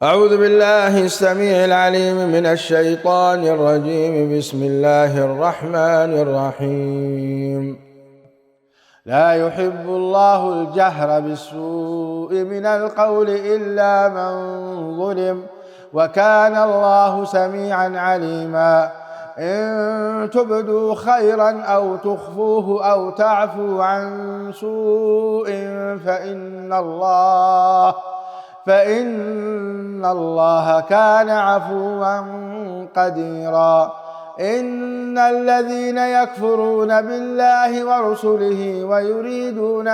أعوذ بالله السميع العليم من الشيطان الرجيم. بسم الله الرحمن الرحيم. لا يحب الله الجهر بالسوء من القول إلا من ظلم، وكان الله سميعا عليما. إن تبدوا خيرا أو تخفوه أو تعفوا عن سوء فإن الله كان عفوا قديرا. إن الذين يكفرون بالله ورسله ويريدون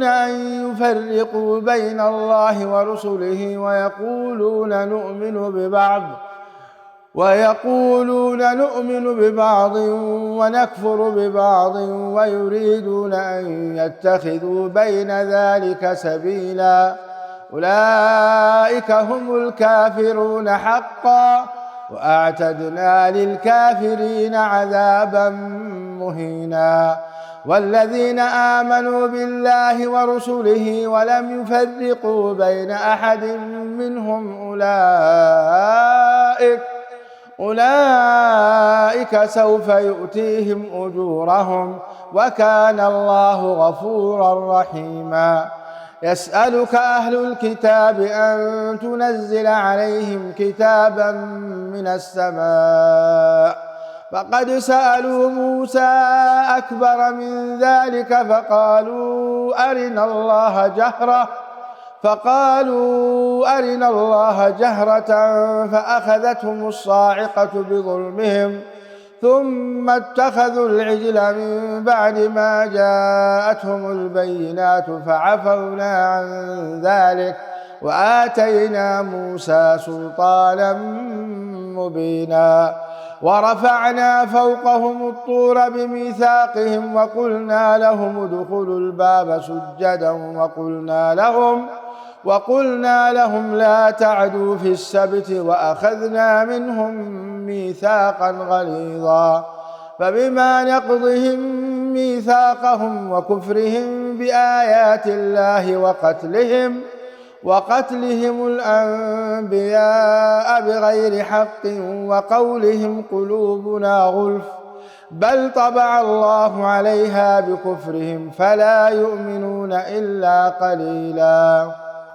أن يفرقوا بين الله ورسله ويقولون نؤمن ببعض ونكفر ببعض ويريدون أن يتخذوا بين ذلك سبيلا. أولئك هم الكافرون حقا، وأعتدنا للكافرين عذابا مهينا. والذين آمنوا بالله ورسله ولم يفرقوا بين أحد منهم أولئك سوف يؤتيهم أجورهم، وكان الله غفورا رحيما. يسألك أهل الكتاب أن تنزل عليهم كتابا من السماء، فقد سألوا موسى أكبر من ذلك فقالوا أرنا الله جهرة فأخذتهم الصاعقة بظلمهم، ثم اتخذوا العجل من بعد ما جاءتهم البينات فعفونا عن ذلك وآتينا موسى سلطانا مبينا. ورفعنا فوقهم الطور بميثاقهم وقلنا لهم ادخلوا الباب سجدا وقلنا لهم لا تعدوا في السبت وأخذنا منهم ميثاقا غليظا. فبما نقضهم ميثاقهم وكفرهم بآيات الله وقتلهم الأنبياء بغير حق وقولهم قلوبنا غلف، بل طبع الله عليها بكفرهم فلا يؤمنون إلا قليلا.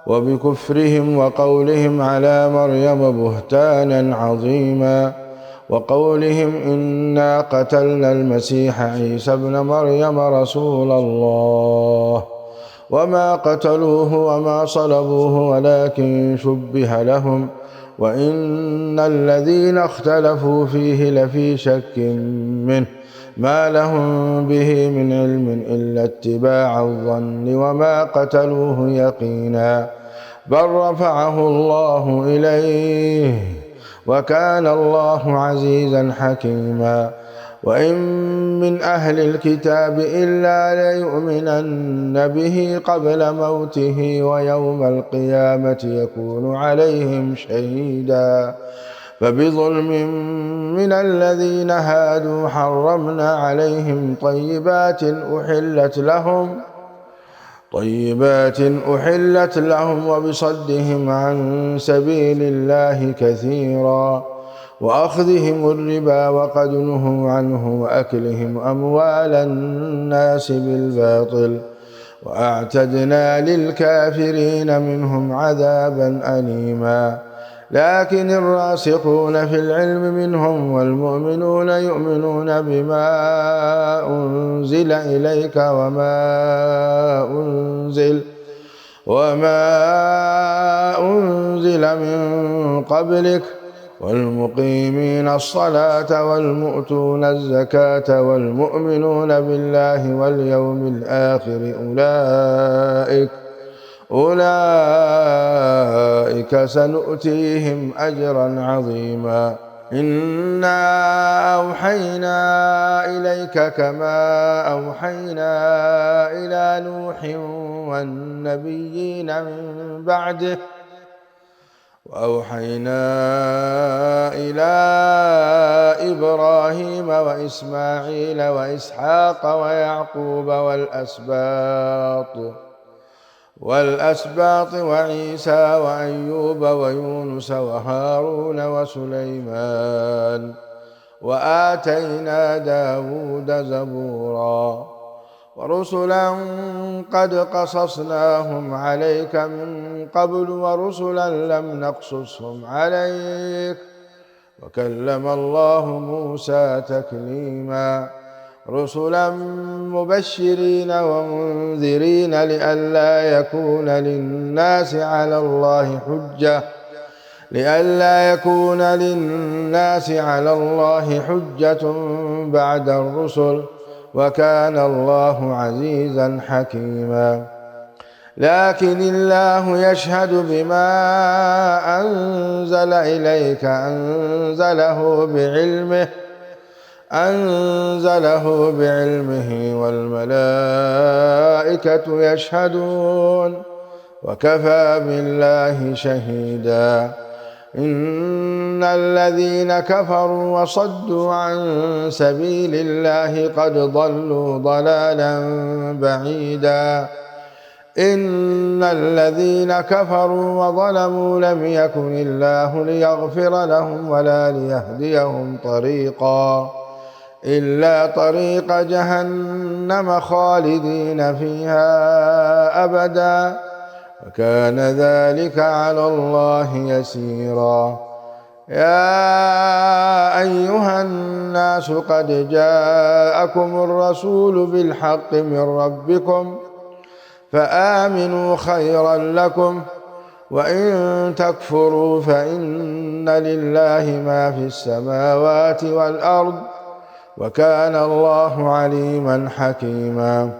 وبكفرهم وقولهم على مريم بهتانا عظيما، وقولهم إنا قتلنا المسيح عيسى ابن مريم رسول الله وما قتلوه وما صلبوه ولكن شبه لهم، وإن الذين اختلفوا فيه لفي شك منه ما لهم به من علم إلا اتباع الظن وما قتلوه يقينا، بل رفعه الله إليه وكان الله عزيزا حكيما. وإن من أهل الكتاب إلا ليؤمنن به قبل موته ويوم القيامة يكون عليهم شهيدا. فبظلم من الذين هادوا حرمنا عليهم طيبات أحلت لهم وبصدهم عن سبيل الله كثيرا، وأخذهم الربا وقد نهوا عنه وأكلهم أموال الناس بالباطل، وأعتدنا للكافرين منهم عذابا أليما. لكن الراسخون في العلم منهم والمؤمنون يؤمنون بما أنزل إليك وما أنزل من قبلك والمقيمين الصلاة والمؤتون الزكاة والمؤمنون بالله واليوم الآخر أولئك سنؤتيهم أجرا عظيما. إنا أوحينا إليك كما أوحينا إلى نوح والنبيين من بعده، وأوحينا إلى إبراهيم وإسماعيل وإسحاق ويعقوب والأسباط والأسباط وعيسى وأيوب ويونس وهارون وسليمان وآتينا داود زبورا ورسلا قد قصصناهم عليك من قبل ورسلا لم نقصصهم عليك وكلم الله موسى تكليما رسلا مبشرين ومنذرين لئلا يكون للناس على الله حجة بعد الرسل وكان الله عزيزا حكيما لكن الله يشهد بما أنزل إليك أنزله بعلمه والملائكة يشهدون وكفى بالله شهيدا إن الذين كفروا وصدوا عن سبيل الله قد ضلوا ضلالا بعيدا إن الذين كفروا وظلموا لم يكن الله ليغفر لهم ولا ليهديهم طريقا إلا طريق جهنم خالدين فيها أبدا وكان ذلك على الله يسيرا يا أيها الناس قد جاءكم الرسول بالحق من ربكم فآمنوا خيرا لكم وإن تكفروا فإن لله ما في السماوات والأرض وكان الله عليما حكيما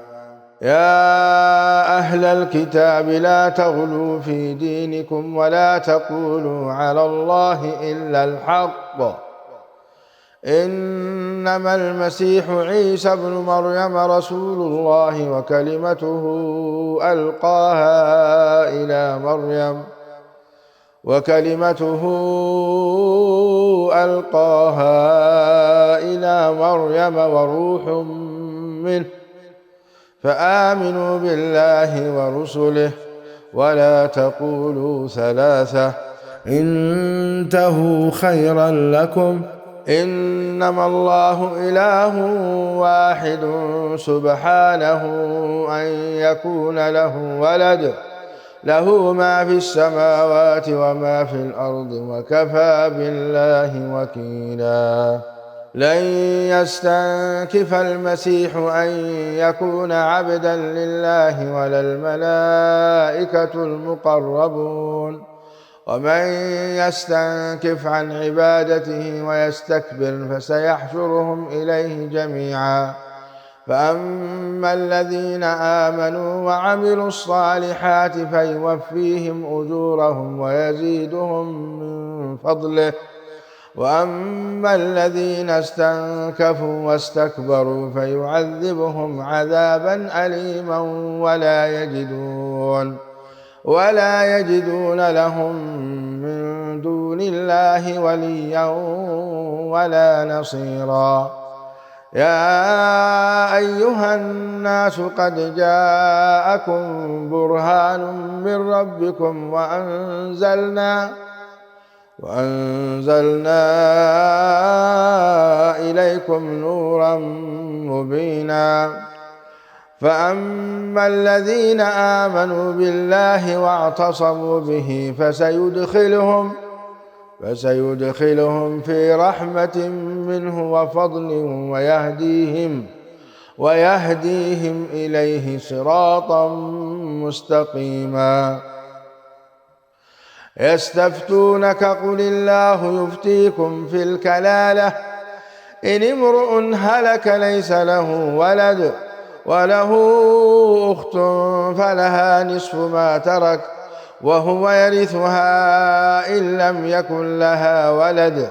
يا أهل الكتاب لا تغلوا في دينكم ولا تقولوا على الله إلا الحق إنما المسيح عيسى ابن مريم رسول الله وكلمته ألقاها إلى مريم وروح منه فآمنوا بالله ورسله ولا تقولوا ثلاثة انتهوا خيرا لكم إنما الله إله واحد سبحانه أن يكون له ولد له ما في السماوات وما في الأرض وكفى بالله وكيلا لن يستنكف المسيح أن يكون عبدا لله ولا الملائكة المقربون ومن يستنكف عن عبادته ويستكبر فسيحشرهم إليه جميعا فأما الذين آمنوا وعملوا الصالحات فيوفيهم أجورهم ويزيدهم من فضله وأما الذين استنكفوا واستكبروا فيعذبهم عذابا أليما ولا يجدون لهم من دون الله وليا ولا نصيرا يا أيها الناس قد جاءكم برهان من ربكم وأنزلنا إليكم نورا مبينا فأما الذين آمنوا بالله واعتصموا به فسيدخلهم في رحمة منه وفضل ويهديهم إليه صراطا مستقيما يستفتونك قل الله يفتيكم في الكلالة إن امرؤ هلك ليس له ولد وله أخت فلها نصف ما ترك وهو يرثها إن لم يكن لها ولد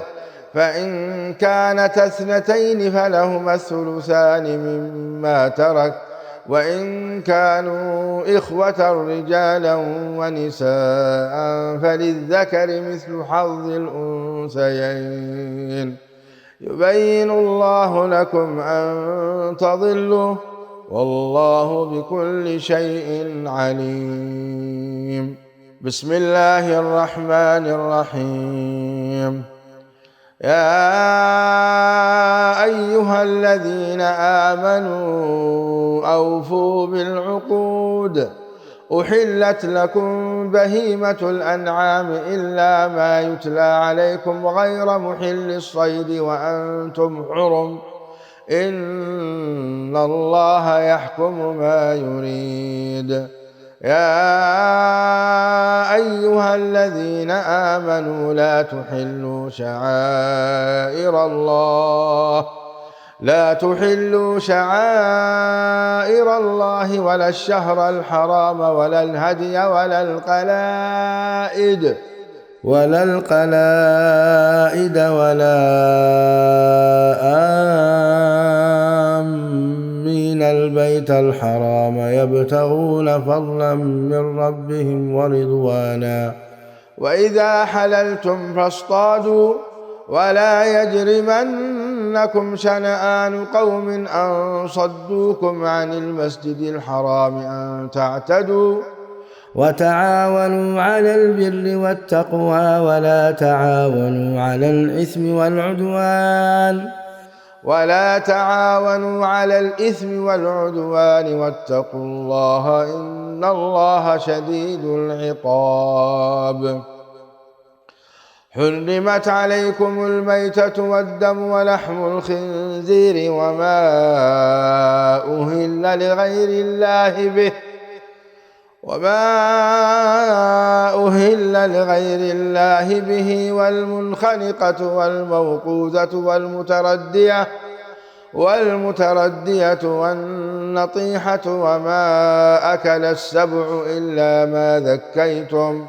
فإن كانت اثنتين فلهما الثلثان مما ترك وإن كانوا إخوة رجالا ونساء فللذكر مثل حظ الأنثيين يبين الله لكم أن تضلوا والله بكل شيء عليم. بسم الله الرحمن الرحيم. يا أيها الذين آمنوا أوفوا بالعقود، أحلت لكم بهيمة الأنعام إلا ما يتلى عليكم غير محل الصيد وأنتم حرم، إن الله يحكم ما يريد. يا أيها الذين آمنوا لا تحلوا شعائر الله ولا الشهر الحرام ولا الهدي ولا القلائد ولا آمين البيت الحرام يبتغون فضلا من ربهم ورضوانا. وإذا حللتم فاصطادوا ولا يجرمنكم شنآن قوم أن صدوكم عن المسجد الحرام أن تعتدوا وتعاونوا على البر والتقوى ولا تعاونوا على الإثم والعدوان واتقوا الله إن الله شديد العقاب. حرمت عليكم الميتة والدم ولحم الخنزير وما أهل لغير الله به والمنخنقة والموقوذة والمتردية والنطيحة وما أكل السبع إلا ما ذكيتم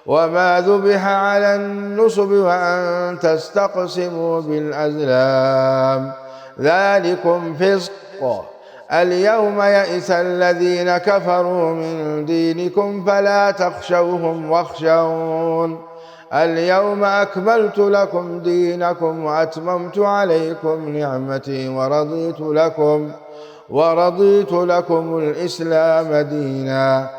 وما ذبح على النصب وأن تستقسموا بالأزلام، ذلكم فسق. اليوم يئس الذين كفروا من دينكم فلا تخشوهم واخشون. اليوم أكملت لكم دينكم وأتممت عليكم نعمتي ورضيت لكم الإسلام دينا.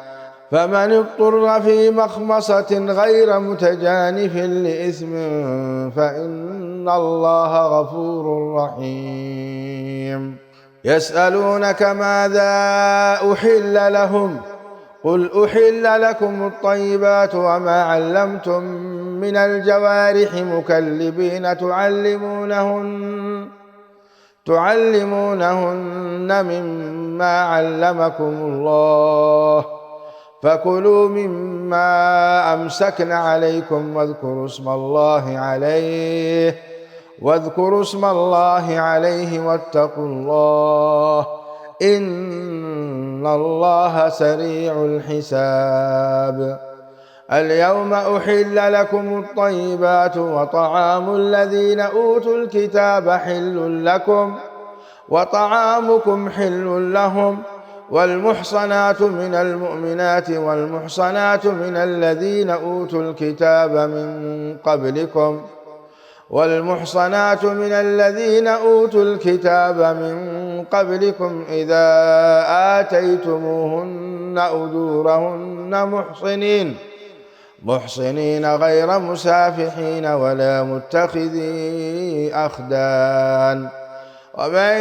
فمن اضطر في مخمصة غير متجانف لإثم فإن الله غفور رحيم. يسألونك ماذا أحل لهم قل أحل لكم الطيبات وما علمتم من الجوارح مكلبين تعلمونهن مما علمكم الله، فكلوا مما أمسكن عليكم واذكروا اسم الله عليه واتقوا الله إن الله سريع الحساب. اليوم أحل لكم الطيبات وطعام الذين أوتوا الكتاب حل لكم وطعامكم حل لهم، والمحصنات من المؤمنات والمحصنات من الذين أوتوا الكتاب من قبلكم إذا آتيتموهن أجورهن محصنين غير مسافحين ولا متخذي أخدان، ومن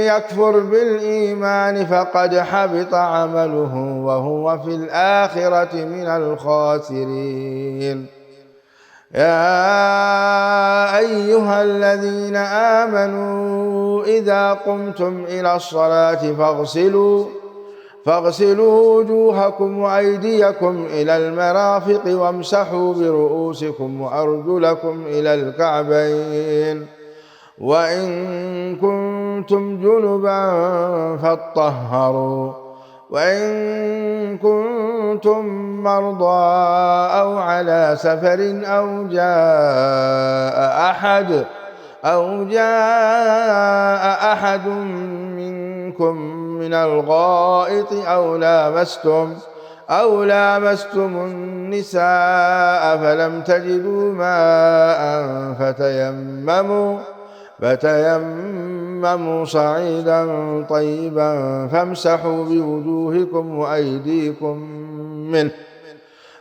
يكفر بالإيمان فقد حبط عمله وهو في الآخرة من الخاسرين. يا أيها الذين آمنوا إذا قمتم إلى الصلاة فاغسلوا وجوهكم وأيديكم إلى المرافق وامسحوا برؤوسكم وأرجلكم إلى الكعبين، وإن كنتم جنبا فاطهروا، وإن كنتم مرضى أو على سفر أو جاء أحد منكم من الغائط أو لامستم النساء فلم تجدوا ماء فتيمموا تيمموا صعيدا طيبا فامسحوا بوجوهكم وأيديكم منه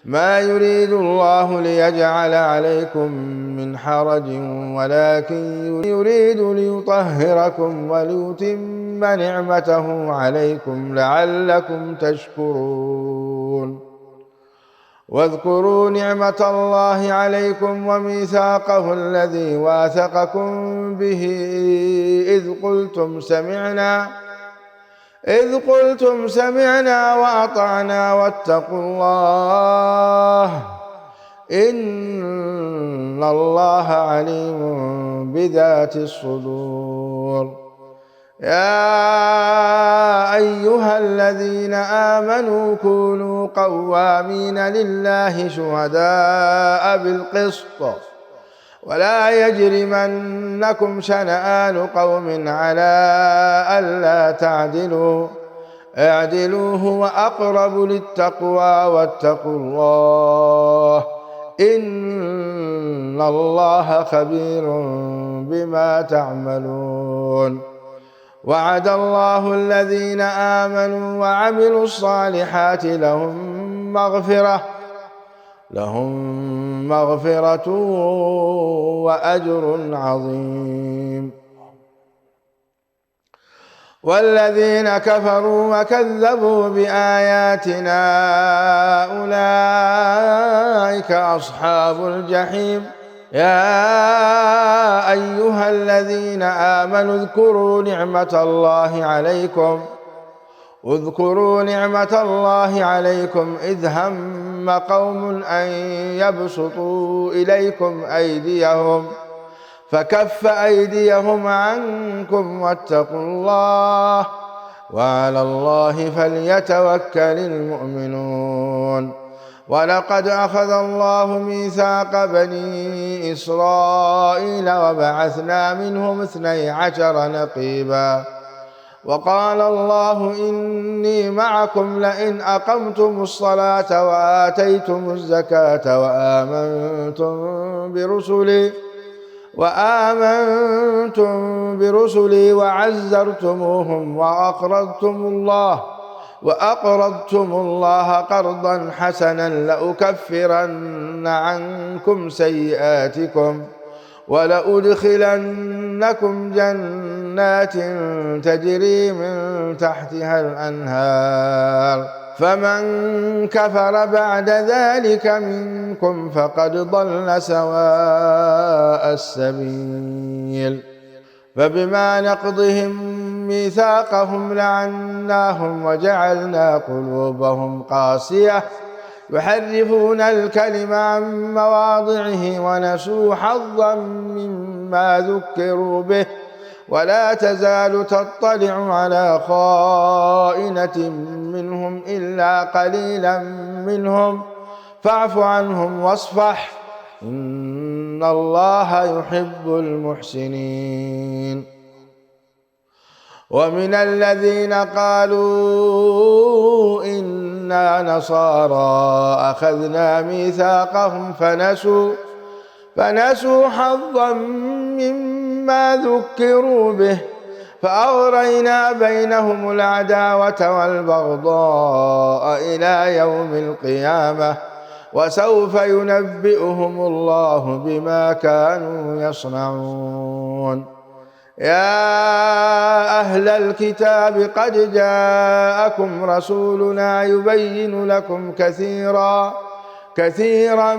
ما يريد الله ليجعل عليكم من حرج ولكن يريد ليطهركم وليتم نعمته عليكم لعلكم تشكرون. واذكروا نعمة الله عليكم وميثاقه الذي واثقكم به إذ قلتم سمعنا وأطعنا واتقوا الله إن الله عليم بذات الصدور. يا أيها الذين آمنوا كونوا قوامين لله شهداء بالقسط ولا يجرمنكم شنآن قوم على ألا تعدلوا اعدلوا هو أقرب للتقوى واتقوا الله إن الله خبير بما تعملون. وعد الله الذين آمنوا وعملوا الصالحات لهم مغفرة وأجر عظيم. والذين كفروا وكذبوا بآياتنا أولئك أصحاب الجحيم. يا أيها الذين آمنوا اذكروا نعمة الله عليكم إذ هم قوم أن يبسطوا إليكم أيديهم فكف أيديهم عنكم واتقوا الله وعلى الله فليتوكل المؤمنون. ولقد أخذ الله ميثاق بني إسرائيل وبعثنا منهم 12 نقيبا وقال الله إني معكم لئن أقمتم الصلاة وآتيتم الزكاة وآمنتم برسلي وعزرتموهم وأقرضتم الله قرضا حسنا لأكفرن عنكم سيئاتكم ولأدخلنكم جنات تجري من تحتها الأنهار فمن كفر بعد ذلك منكم فقد ضل سواء السبيل. فبما نقضهم ميثاقهم لعناهم وجعلنا قلوبهم قاسية يحرفون الكلم عن مواضعه ونسوا حظا مما ذكروا به ولا تزال تطلع على خائنة منهم إلا قليلا منهم فاعف عنهم واصفح إن الله يحب المحسنين. ومن الذين قالوا إنا نصارى أخذنا ميثاقهم فنسوا حظا مما ذكروا به فأغرينا بينهم العداوة والبغضاء إلى يوم القيامة وسوف ينبئهم الله بما كانوا يصنعون. يا أهل الكتاب قد جاءكم رسولنا يبين لكم كثيرا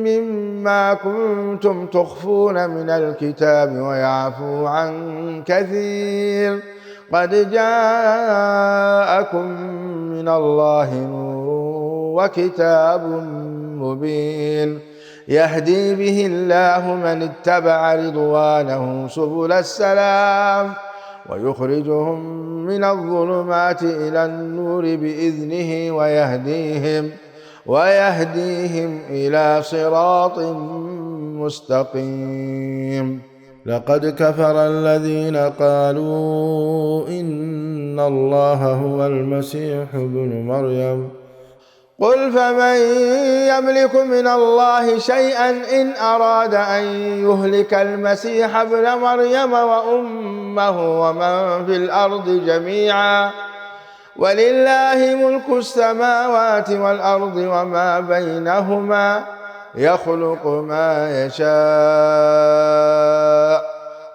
مما كنتم تخفون من الكتاب ويعفو عن كثير قد جاءكم من الله نور وكتاب مبين يهدي به الله من اتبع رضوانه سبل السلام ويخرجهم من الظلمات إلى النور بإذنه ويهديهم إلى صراط مستقيم. لقد كفر الذين قالوا إن الله هو المسيح ابن مريم قل فمن يملك من الله شيئا إن أراد أن يهلك المسيح ابن مريم وأمه ومن في الأرض جميعا ولله ملك السماوات والأرض وما بينهما يخلق ما يشاء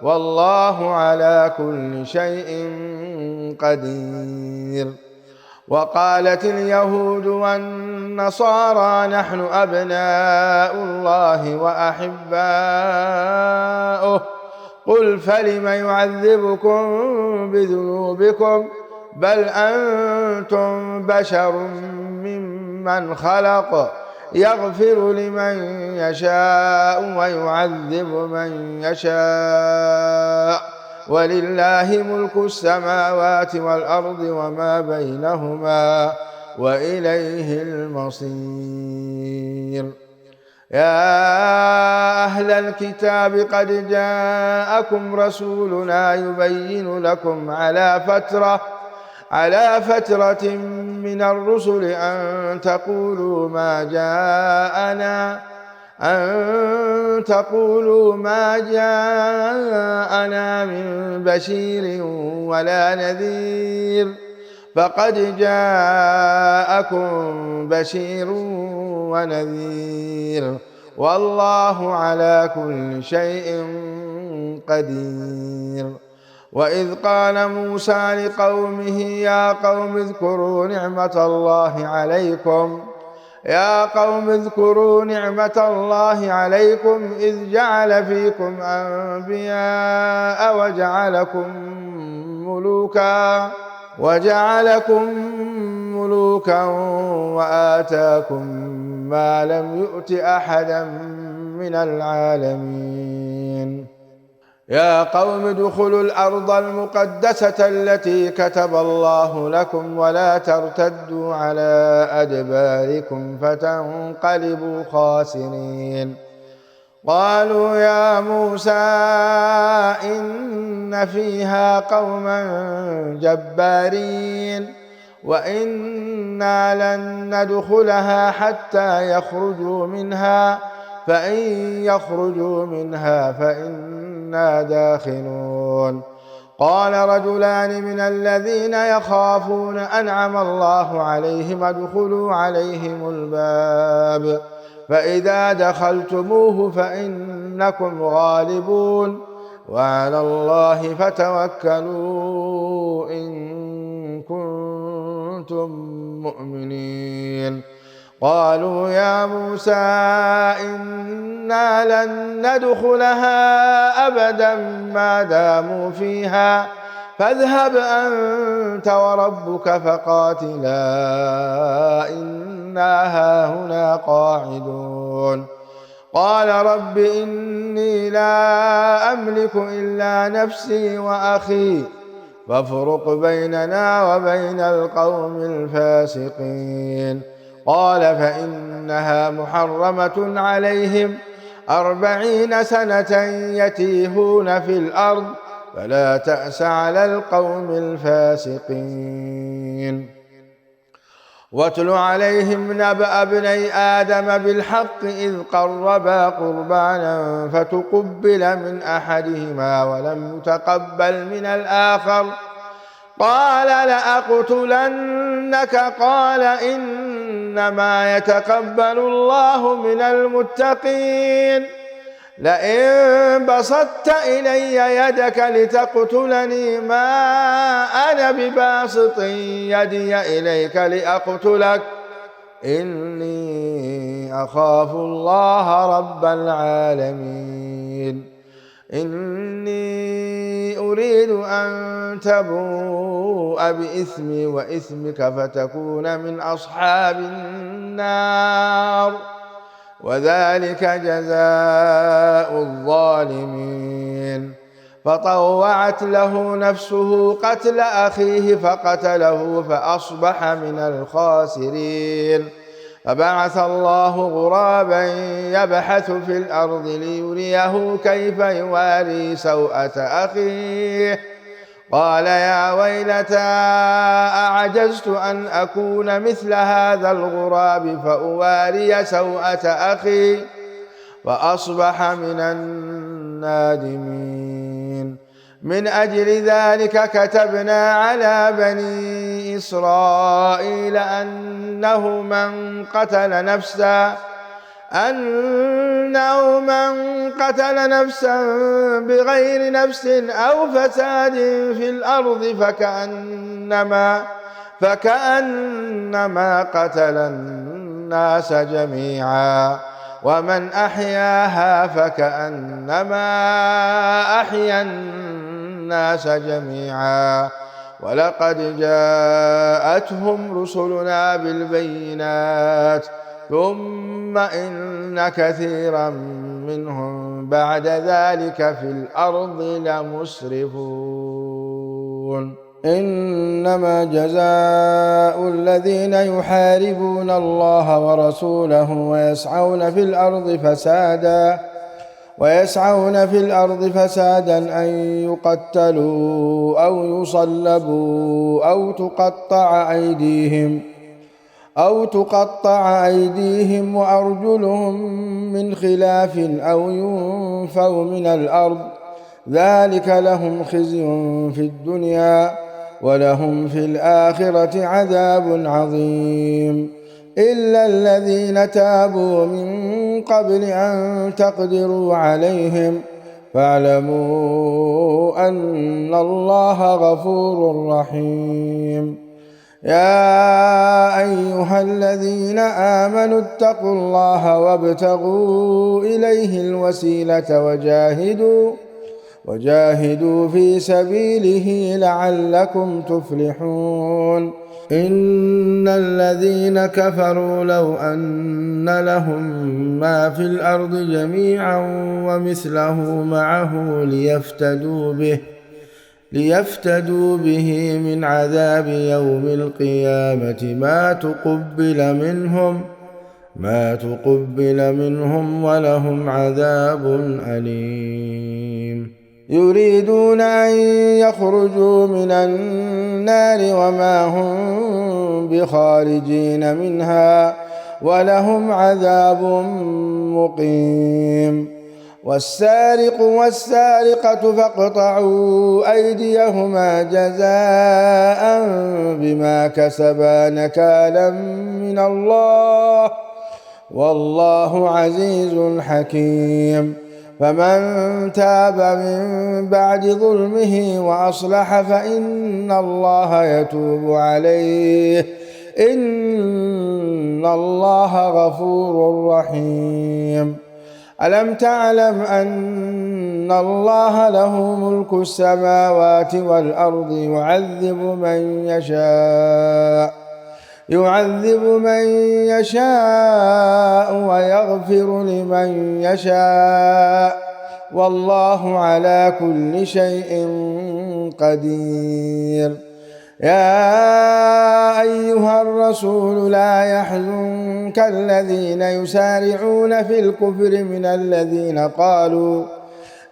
والله على كل شيء قدير. وقالت اليهود والنصارى نحن أبناء الله وأحباؤه قل فلم يعذبكم بذنوبكم بل أنتم بشر ممن خلق يغفر لمن يشاء ويعذب من يشاء ولله ملك السماوات والأرض وما بينهما وإليه المصير. يا أهل الكتاب قد جاءكم رسولنا يبين لكم على فترة من الرسل أن تقولوا ما جاءنا من بشير ولا نذير فقد جاءكم بشير ونذير والله على كل شيء قدير. وإذ قال موسى لقومه يا قوم اذكروا نعمة الله عليكم إذ جعل فيكم أنبياء وجعلكم ملوكا وآتاكم ما لم يؤت أحدا من العالمين. يا قوم ادخلوا الأرض المقدسة التي كتب الله لكم ولا ترتدوا على أدباركم فتنقلبوا خاسرين. قالوا يا موسى إن فيها قوما جبارين وإنا لن ندخلها حتى يخرجوا منها فإن يخرجوا منها فإنا داخلون. قال رجلان من الذين يخافون أنعم الله عليهم ادخلوا عليهم الباب فإذا دخلتموه فإنكم غالبون وعلى الله فتوكلوا إن كنتم مؤمنين. قالوا يا موسى إنا لن ندخلها أبدا ما داموا فيها فاذهب أنت وربك فقاتلا إنا هاهنا قاعدون. قال رب إني لا أملك إلا نفسي وأخي فافرق بيننا وبين القوم الفاسقين. قال فإنها محرمة عليهم 40 سنة يتيهون في الأرض فلا تأس على القوم الفاسقين. واتل عليهم نبأ ابني آدم بالحق إذ قربا قربانا فتقبل من أحدهما ولم يتقبل من الآخر قال لأقتلنك قال إنما يتقبل الله من المتقين. لئن بسطت إلي يدك لتقتلني ما أنا بباسط يدي إليك لأقتلك إني أخاف الله رب العالمين. إني أريد أن تبوء بإثمي وإثمك فتكون من أصحاب النار وذلك جزاء الظالمين. فطوعت له نفسه قتل أخيه فقتله فأصبح من الخاسرين. فبعث الله غرابا يبحث في الأرض ليريه كيف يواري سوءة أخيه قال يا ويلتى أعجزت أن أكون مثل هذا الغراب فأواري سوءة أخي فأصبح من النادمين. من أجل ذلك كتبنا على بني إسرائيل أنه من قتل نفسا بغير نفس أو فساد في الأرض فكأنما قتل الناس جميعا ومن أحياها فكأنما أحيا الناس جميعا. ولقد جاءتهم رسلنا بالبينات ثم إن كثيرا منهم بعد ذلك في الأرض لمسرفون. إنما جزاء الذين يحاربون الله ورسوله ويسعون في الأرض فسادا أن يقتلوا أو يصلبوا أو تقطع أيديهم وأرجلهم من خلاف أو ينفوا من الأرض، ذلك لهم خزي في الدنيا ولهم في الآخرة عذاب عظيم. إلا الذين تابوا من قبل أن تقدروا عليهم فاعلموا أن الله غفور رحيم. يا أيها الذين آمنوا اتقوا الله وابتغوا إليه الوسيلة وجاهدوا في سبيله لعلكم تفلحون. إن الذين كفروا لو أن لهم ما في الأرض جميعا ومثله معه ليفتدوا به من عذاب يوم القيامة ما تقبل منهم ولهم عذاب أليم. يريدون أن يخرجوا من النار وما هم بخارجين منها ولهم عذاب مقيم. والسارق والسارقة فاقطعوا أيديهما جزاء بما كسبا نكالا من الله والله عزيز حكيم. فمن تاب من بعد ظلمه وأصلح فإن الله يتوب عليه إن الله غفور رحيم. ألم تعلم أن الله له ملك السماوات والأرض يعذب من يشاء ويغفر لمن يشاء والله على كل شيء قدير. يا أيها الرسول لا يحزنك الذين يسارعون في الكفر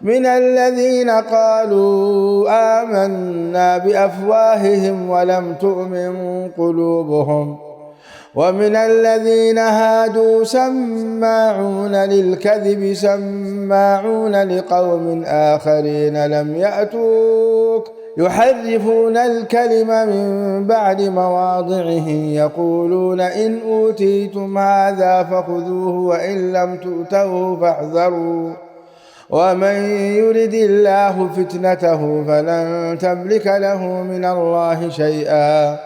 من الذين قالوا آمنا بأفواههم ولم تؤمن قلوبهم ومن الذين هادوا سماعون للكذب سماعون لقوم آخرين لم يأتوك يحرفون الكلم من بعد مواضعه يقولون إن أوتيتم هذا فخذوه وإن لم تؤتوه فاحذروا ومن يرد الله فتنته فلن تملك له من الله شيئا.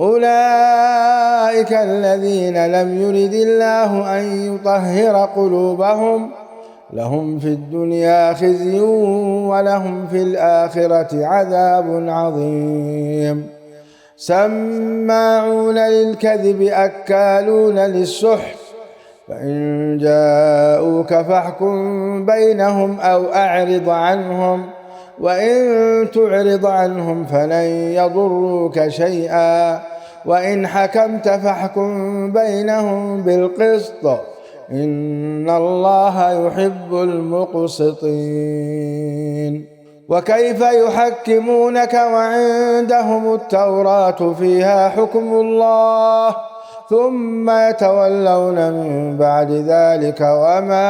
أولئك الذين لم يرد الله أن يطهر قلوبهم لهم في الدنيا خزي ولهم في الآخرة عذاب عظيم. سماعون للكذب أكالون للسحت فإن جاءوك فاحكم بينهم أو أعرض عنهم وإن تعرض عنهم فلن يضروك شيئا وإن حكمت فاحكم بينهم بالقسط إن الله يحب المقسطين. وكيف يحكمونك وعندهم التوراة فيها حكم الله ثم يتولون من بعد ذلك وما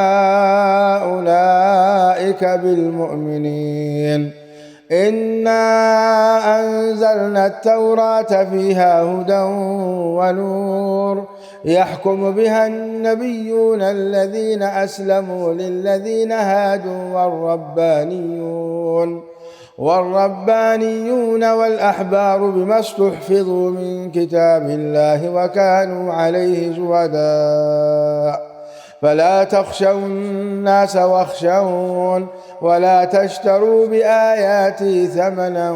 أولئك بالمؤمنين. إنا أنزلنا التوراة فيها هدى ونور يحكم بها النبيون الذين أسلموا للذين هادوا والربانيون والأحبار بما استحفظوا من كتاب الله وكانوا عليه شهداء. فلا تخشوا الناس واخشون ولا تشتروا بآياتي ثمنا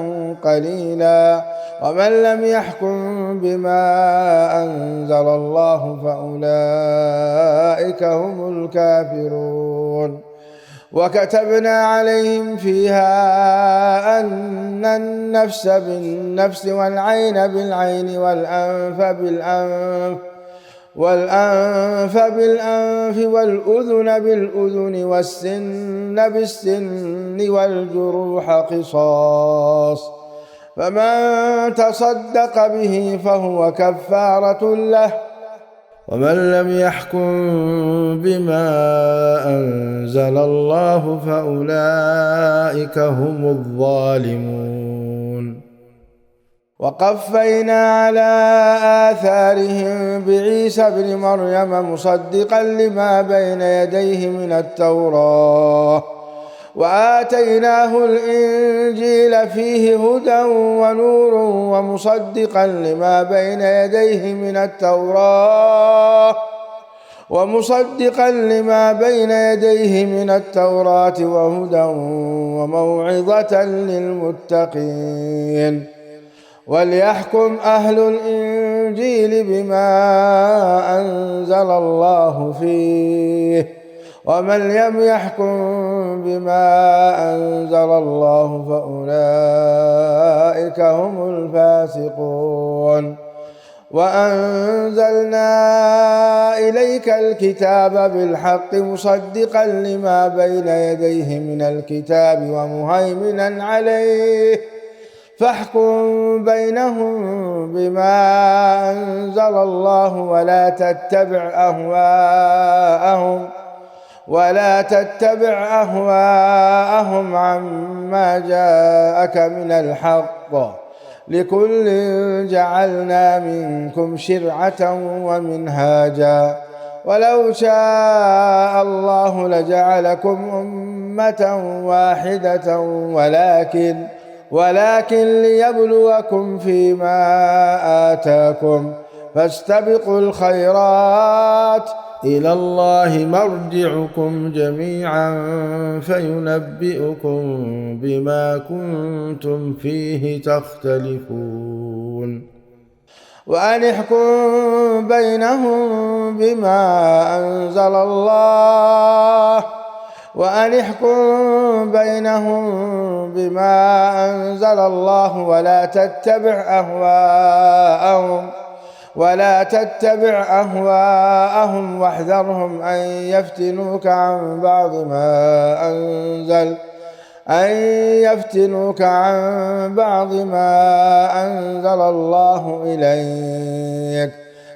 قليلا ومن لم يحكم بما أنزل الله فأولئك هم الكافرون. وكتبنا عليهم فيها أن النفس بالنفس والعين بالعين والأنف بالأنف والأذن بالأذن والسن بالسن والجروح قصاص، فمن تصدق به فهو كفارة له، ومن لم يحكم بما أنزل الله فأولئك هم الظالمون. وقفينا على آثارهم بعيسى ابن مريم مصدقا لما بين يديه من التوراة وآتيناه الإنجيل فيه هدى ونور ومصدقا لما بين يديه من التوراة وهدى وموعظة للمتقين. وليحكم أهل الإنجيل بما أنزل الله فيه، ومن لم يحكم بما أنزل الله فأولئك هم الفاسقون. وأنزلنا إليك الكتاب بالحق مصدقا لما بين يديه من الكتاب ومهيمنا عليه، فاحكم بينهم بما أنزل الله ولا تتبع أهواءهم عما جاءك من الحق، لكل جعلنا منكم شرعة ومنهاجا، ولو شاء الله لجعلكم أمة واحدة ولكن ليبلوكم فيما آتاكم، فاستبقوا الخيرات، إلى الله مرجعكم جميعا فينبئكم بما كنتم فيه تختلفون. وأن احكم بينهم بما أنزل الله ولا تتبع أهواءهم واحذرهم أن يفتنوك عن بعض ما أنزل الله إليك،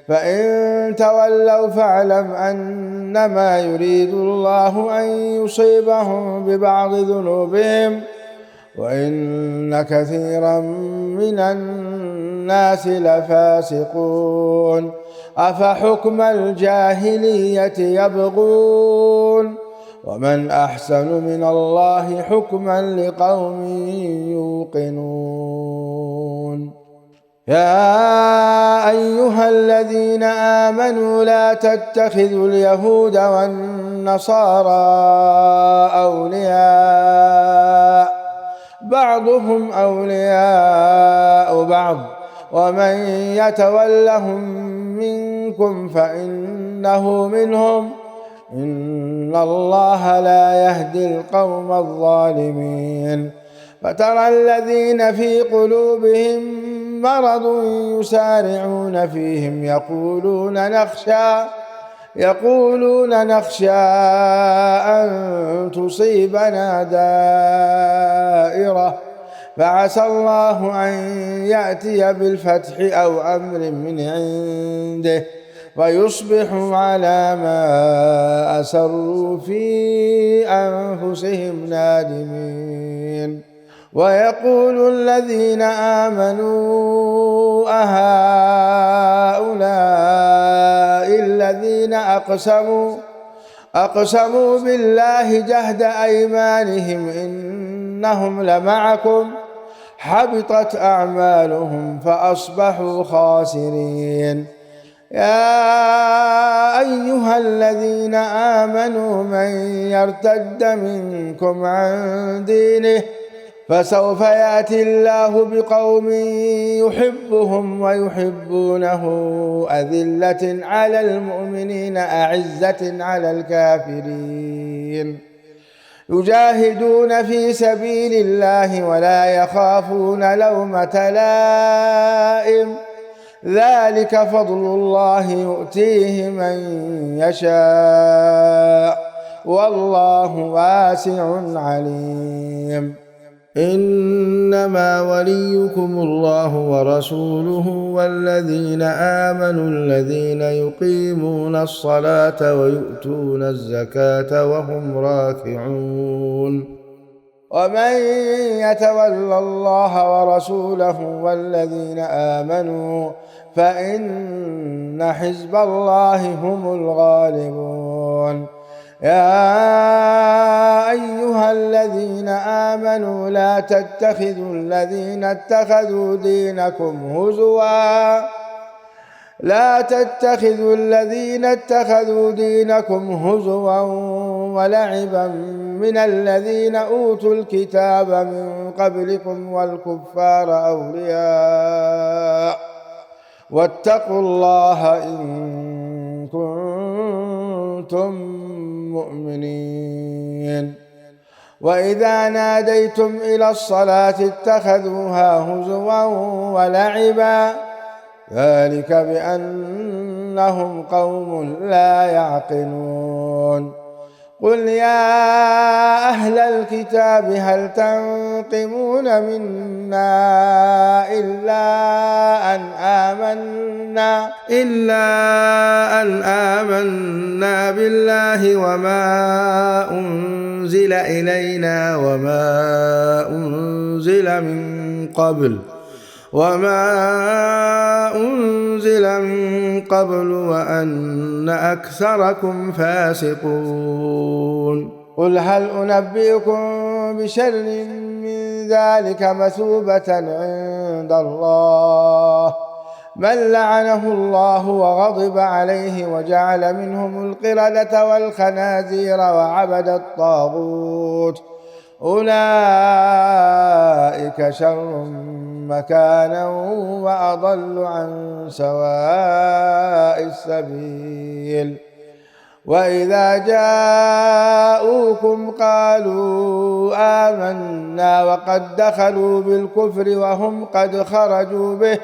فإن تولوا فاعلم أنما يريد الله أن يصيبهم ببعض ذنوبهم وإن كثيرا من الناس لفاسقون. أفحكم الجاهلية يبغون ومن أحسن من الله حكما لقوم يوقنون. يا أيها الذين آمنوا لا تتخذوا اليهود والنصارى أولياء بعضهم أولياء بعض ومن يتولهم منكم فإنه منهم إن الله لا يهدي القوم الظالمين. فترى الذين في قلوبهم مرض يسارعون فيهم يقولون نخشى أن تصيبنا دائرة فعسى الله أن يأتي بالفتح أو أمر من عنده فيصبحوا على ما أسروا في أنفسهم نادمين. ويقول الذين آمنوا أهؤلاء الذين أقسموا بالله جهد أيمانهم إنهم لمعكم حبطت أعمالهم فأصبحوا خاسرين. يا أيها الذين آمنوا من يرتد منكم عن دينه فسوف يأتي الله بقوم يحبهم ويحبونه أذلة على المؤمنين أعزة على الكافرين يجاهدون في سبيل الله ولا يخافون لومة لائم ذلك فضل الله يؤتيه من يشاء والله واسع عليم. إنما وليكم الله ورسوله والذين آمنوا الذين يقيمون الصلاة ويؤتون الزكاة وهم راكعون. ومن يتول الله ورسوله والذين آمنوا فإن حزب الله هم الغالبون. يا أيها الذين آمنوا لا تتخذوا الذين اتخذوا دينكم هزوا ولعبا من الذين أوتوا الكتاب من قبلكم والكفار أولياء واتقوا الله إن كنتم مؤمنين. وإذا ناديتم إلى الصلاة اتخذوها هزوا ولعبا ذلك بأنهم قوم لا يعقلون. قل يا أهل الكتاب هل تنقمون منا إلا أن آمنا بالله وما أنزل إلينا وما أنزل من قبل وأن أكثركم فاسقون. قل هل أنبئكم بشر من ذلك مثوبة عند الله من لعنه الله وغضب عليه وجعل منهم القردة والخنازير وعبد الطاغوت أولئك شر مكانا وأضل عن سواء السبيل. وإذا جاءوكم قالوا آمنا وقد دخلوا بالكفر وهم قد خرجوا به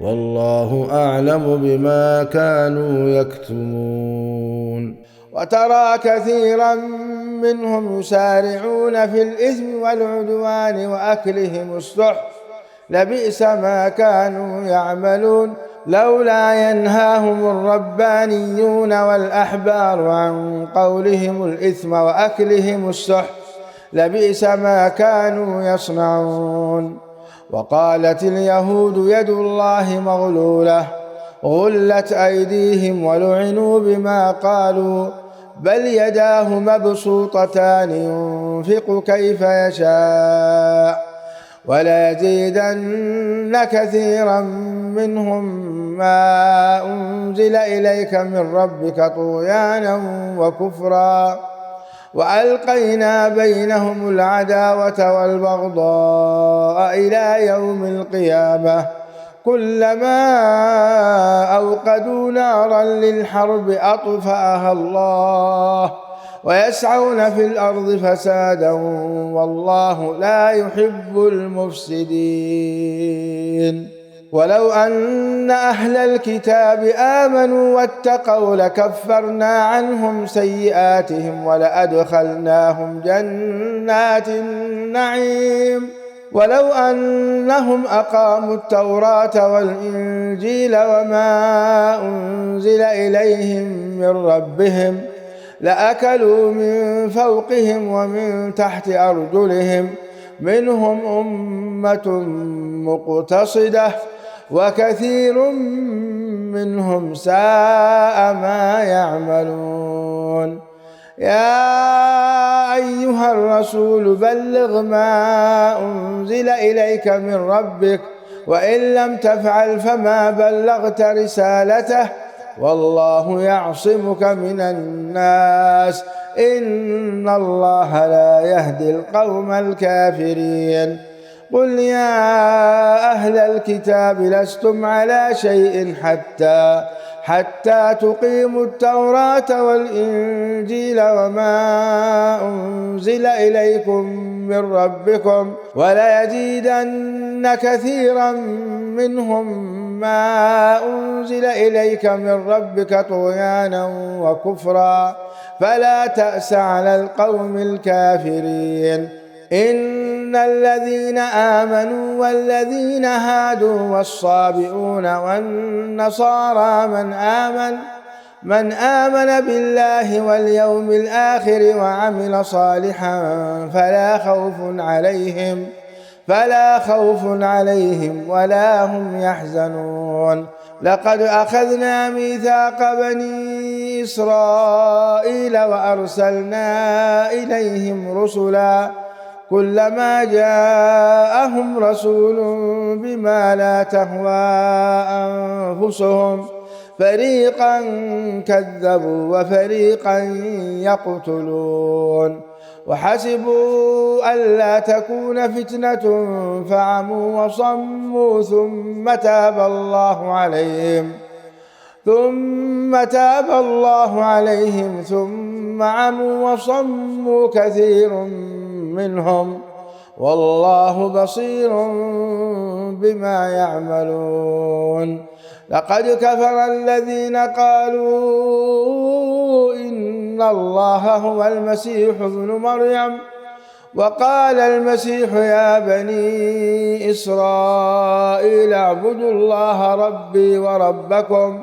والله أعلم بما كانوا يكتمون. وترى كثيرا منهم يسارعون في الإثم والعدوان وأكلهم السحت لبئس ما كانوا يعملون. لولا ينهاهم الربانيون والأحبار عن قولهم الإثم وأكلهم السحت لبئس ما كانوا يصنعون. وقالت اليهود يد الله مغلولة غلت أيديهم ولعنوا بما قالوا بل يداه مبسوطتان ينفق كيف يشاء وليزيدن كثيرا منهم ما أنزل إليك من ربك طغيانا وكفرا وألقينا بينهم العداوة والبغضاء إلى يوم القيامة كلما أوقدوا نارا للحرب أطفأها الله ويسعون في الأرض فسادا والله لا يحب المفسدين. ولو أن أهل الكتاب آمنوا واتقوا لكفرنا عنهم سيئاتهم ولأدخلناهم جنات النعيم ولو أنهم أقاموا التوراة والإنجيل وما أنزل إليهم من ربهم لأكلوا من فوقهم ومن تحت أرجلهم منهم أمة مقتصدة وكثير منهم ساء ما يعملون. يا أيها الرسول بلغ ما أنزل إليك من ربك وإن لم تفعل فما بلغت رسالته والله يعصمك من الناس إن الله لا يهدي القوم الكافرين. قل يا أهل الكتاب لستم على شيء حتى تقيموا التوراة والإنجيل وما أنزل إليكم من ربكم وليزيدن كثيرا منهم ما أنزل إليك من ربك طغيانا وكفرا فلا تأس على القوم الكافرين. إن الذين آمنوا والذين هادوا والصابئون والنصارى من آمن بالله واليوم الآخر وعمل صالحا فلا خوف عليهم ولا هم يحزنون. لقد أخذنا ميثاق بني إسرائيل وأرسلنا إليهم رسلا كلما جاءهم رسول بما لا تهوى أنفسهم فريقا كذبوا وفريقا يقتلون وحسبوا ألا تكون فتنة فعموا وصموا ثم تاب الله عليهم ثم عموا وصموا كثير منهم والله بصير بما يعملون. لقد كفر الذين قالوا إن الله هو المسيح ابن مريم وقال المسيح يا بني إسرائيل اعبدوا الله ربي وربكم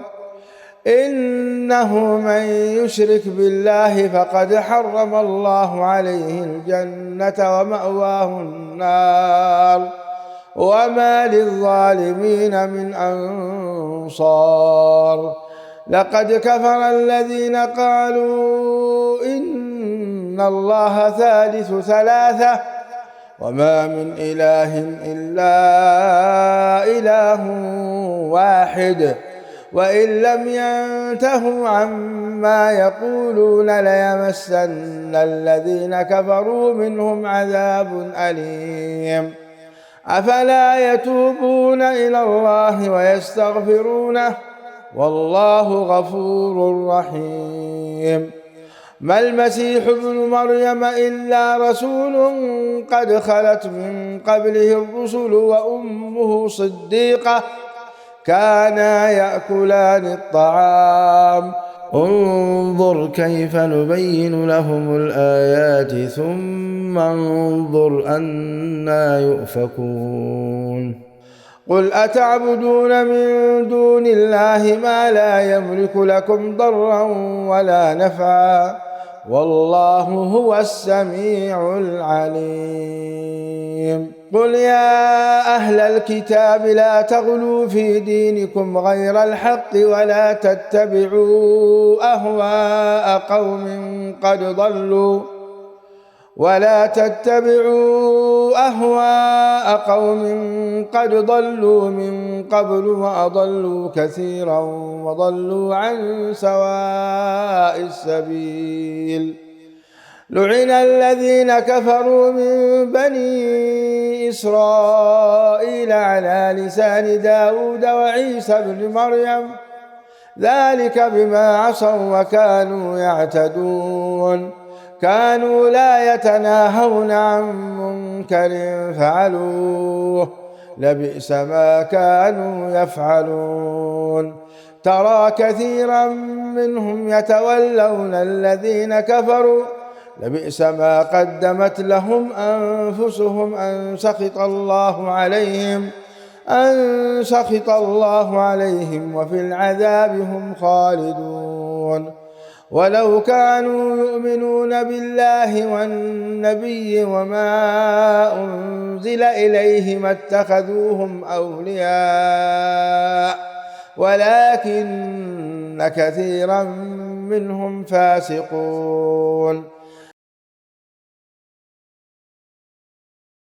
إنه من يشرك بالله فقد حرم الله عليه الجنة ومأواه النار وما للظالمين من أنصار. لقد كفر الذين قالوا إن الله ثالث ثلاثة وما من إله إلا إله واحد وإن لم ينتهوا عما يقولون ليمسن الذين كفروا منهم عذاب أليم. أفلا يتوبون إلى الله ويستغفرونه والله غفور رحيم. ما المسيح ابن مريم إلا رسول قد خلت من قبله الرسل وأمه صديقة كانا يأكلان الطعام انظر كيف نبين لهم الآيات ثم انظر أنى يؤفكون. قل أتعبدون من دون الله ما لا يملك لكم ضرا ولا نفعا والله هو السميع العليم. قل يا أهل الكتاب لا تغلوا في دينكم غير الحق ولا تتبعوا أهواء قوم قد ضلوا من قبل وأضلوا كثيرا وضلوا عن سواء السبيل. لعن الذين كفروا من بني إسرائيل على لسان داود وعيسى بن مريم ذلك بما عصوا وكانوا يعتدون. كانوا لا يتناهون عن منكر فعلوه لبئس ما كانوا يفعلون. ترى كثيرا منهم يتولون الذين كفروا لبئس ما قدمت لهم أنفسهم أن سخط الله عليهم وفي العذاب هم خالدون. ولو كانوا يؤمنون بالله والنبي وما أنزل إليه ما اتخذوهم أولياء ولكن كثيرا منهم فاسقون.